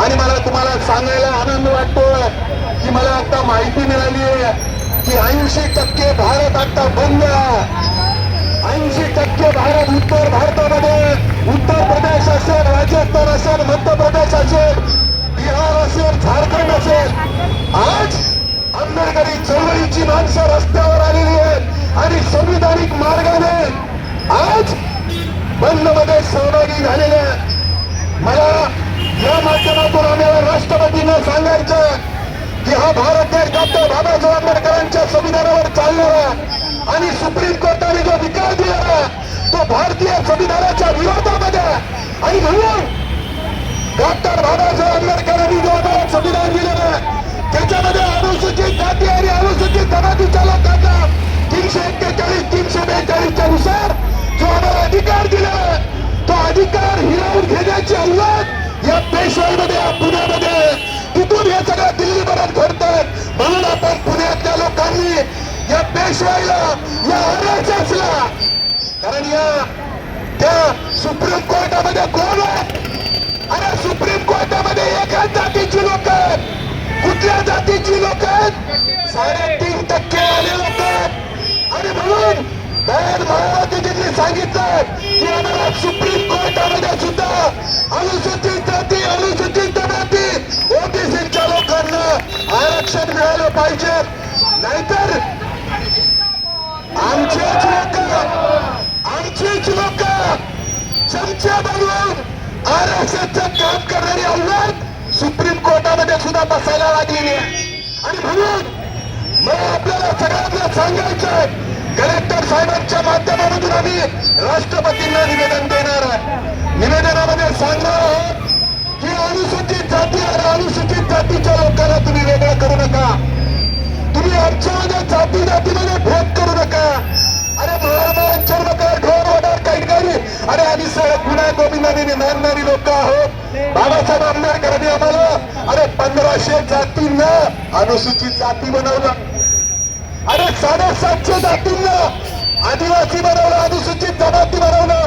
आणि मला तुम्हाला सांगायला आनंद वाटतोय की मला आता माहिती मिळाली आहे की 80% भारत आता बंद आहे. 80% भारत उत्तर भारतामध्ये, उत्तर प्रदेश असेल, राजस्थान असेल, मध्य प्रदेश असेल, बिहार असेल, झारखंड असेल, आज आंबेडकरी चळवळीची माणसं रस्त्यावर आलेली आहेत आणि संविधानिक मार्गाने आज बंद मध्ये सहभागी झालेले आहेत. मला या माध्यमातून आम्हाला राष्ट्रपतींना सांगायचं की हा भारत देश डॉक्टर बाबासाहेब आंबेडकरांच्या संविधानावर चालणारा आणि सुप्रीम कोर्टाने जो निकाल दिला तो भारतीय संविधानाच्या विरोधामध्ये आणि म्हणून डॉक्टर बाबासाहेब आंबेडकरांनी जो संविधान दिलेलं त्याच्यामध्ये अनुसूचित जाती आणि अनुसूचित जमातीच्या लोकांना 341, 342 नुसार जो आम्हाला अधिकार दिला तो अधिकार हिरावून घेण्याची अवलाद या पेशवाईमध्ये, पुण्यामध्ये, तिथून हे सगळं दिल्लीपर्यंत घडतात. म्हणून आपण पुण्यातल्या लोकांनी या पेशवाईला, या RSSला, कारण या त्या सुप्रीम कोर्टामध्ये कोण आहे? अरे सुप्रीम कोर्टामध्ये एकाच जातीची लोक आहेत. कुठल्या जातीची लोक आहेत? 3.5% आले लोक आहेत. आणि म्हणून महाराजांनी सांगितलं की आम्हाला सुप्रीम कोर्टामध्ये सुद्धा अनुसूचित जाती, अनुसूचित जमाती, ओबीसीच्या लोकांना आरक्षण मिळालं पाहिजे. नाहीतर आमचीच लोक चमचे बनवून RSSचं काम करणारी अवलाद सुप्रीम कोर्टामध्ये सुद्धा बसायला लागलेली आहे. आणि म्हणून मला आपल्याला सगळ्यांना सांगायचं कलेक्टर साहेबांच्या माध्यमातून आम्ही राष्ट्रपतींना निवेदन देणार आहे. निवेदनामध्ये सांगणार आहोत की अनुसूचित जाती आणि अनुसूचित जातीच्या लोकांना तुम्ही वेगळं करू नका. तुम्ही आमच्यामध्ये जातीमध्ये भेद करू नका. अरे महाराजांच्या ढोर वडार काही अरे आम्ही सगळं गुन्हा गोविंदाने मानणारी लोक आहोत. बाबासाहेब आंबेडकरांनी आम्हाला अरे 1500 जातींना अनुसूचित जाती बनवलं. अरे 750 जातींना आदिवासी बनवलं, अनुसूचित जमाती बनवलं.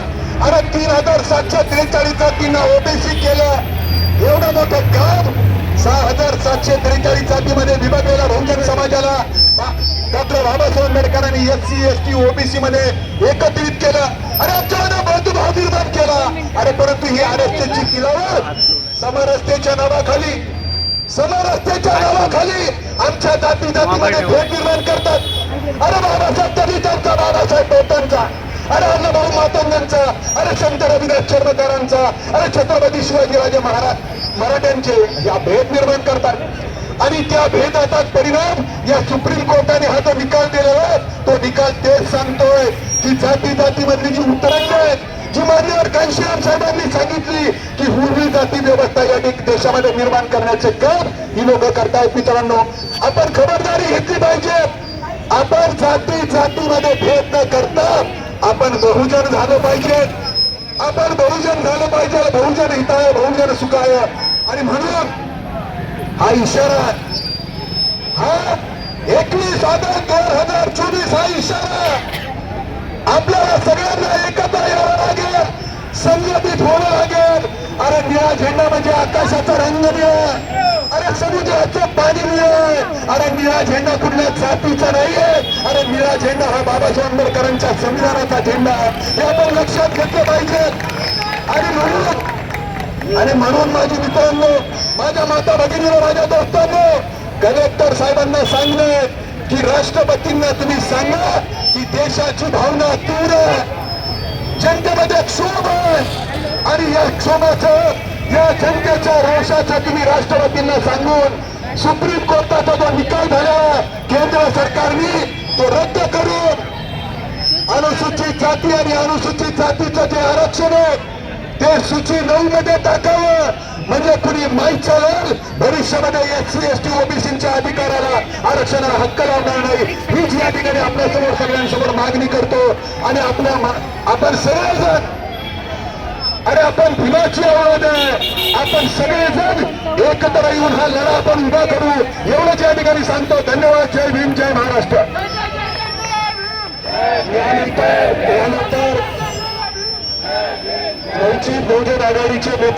अरे 3743 जातींना ओबीसी केलं. एवढं मोठं काम 6743 जातीमध्ये विभागलेला बहुजन समाजाला डॉक्टर बाबासाहेब आंबेडकरांनी SC, ST, ओबीसी मध्ये एकत्रित केलं. अरे आमच्यामध्ये बंधुभाव निर्माण केला. अरे परंतु ही RSSची किलावत समरस्तेच्या नावाखाली आमच्या जातीमध्ये भेद निर्माण करतात. अरे बाबासाहेब दलितांचा, बाबासाहेब टोटांचा, अरे अण्णाभाऊ मातंगांचा, अरे संत रविदास चर्मकारांचा, अरे छत्रपती शिवाजीराजे महाराज मराठ्यांचे या भेद निर्माण करतात. आणि त्या भेदाचा परिणाम या सुप्रीम कोर्टाने हा जो निकाल दिलेला आहे तो निकाल तेच सांगतोय की जातीमधली जी उतरंग आहेत, जी मान्यवर कांशीराम साहेबांनी सांगितली की पूर्वी जाती व्यवस्था या देशामध्ये निर्माण करण्याचे काम ही लोक करतायत. मित्रांनो, आपण खबरदारी घेतली पाहिजे. आपण जातीमध्ये भेद न करता आपण बहुजन झालं पाहिजे. आपण बहुजन झालं पाहिजे. बहुजन हिताय, बहुजन सुखाय. आणि म्हणून हा इशारा, हा 21 ऑगस्ट 2024 हा इशारा आपल्याला सगळ्यांना एकत्र यावं लागेल, संघटित व्हावं लागेल. अरे निळा झेंडा म्हणजे आकाशाचा रंग निळा, अरे समुद्राचं पाणी निळं. अरे निळा झेंडा कुठल्या जातीचा नाहीये. अरे निळा झेंडा हा बाबासाहेब आंबेडकरांच्या संविधानाचा झेंडा, हे आपण लक्षात घेतलं पाहिजे. आणि म्हणून माझी मित्रांनो, माझ्या माता भगिनीला, माझ्या दोस्तांनो, कलेक्टर साहेबांना सांगले की राष्ट्रपतींना तुम्ही सांगा की देशाची भावना तीव्र, जनतेमध्ये क्षोभ आहे. आणि या क्षोभाचं, या जनतेच्या रोषाचं तुम्ही राष्ट्रपतींना सांगून सुप्रीम कोर्टाचा जो निकाल झाला केंद्र सरकारने तो रद्द करून अनुसूचित जाती आणि अनुसूचित जातीचं जे आरक्षण आहे ते सूची 9 मध्ये टाकावं. म्हणजे कुणी माहीत चालेल भविष्यामध्ये SC, ST, ओबीसीच्या अधिकाराला, आरक्षणाला हक्क लावणार नाही. हीच या ठिकाणी आपल्यासमोर सगळ्यांसमोर मागणी करतो. आणि आपण सगळेजण, अरे आपण भीमाची आवाज आहे, आपण सगळेजण एकत्र येऊन हा लढा आपण उभा करू, एवढंच या ठिकाणी सांगतो. धन्यवाद. जय भीम, जय महाराष्ट्र. यानंतर वंचित बहुजन आघाडीचे नेते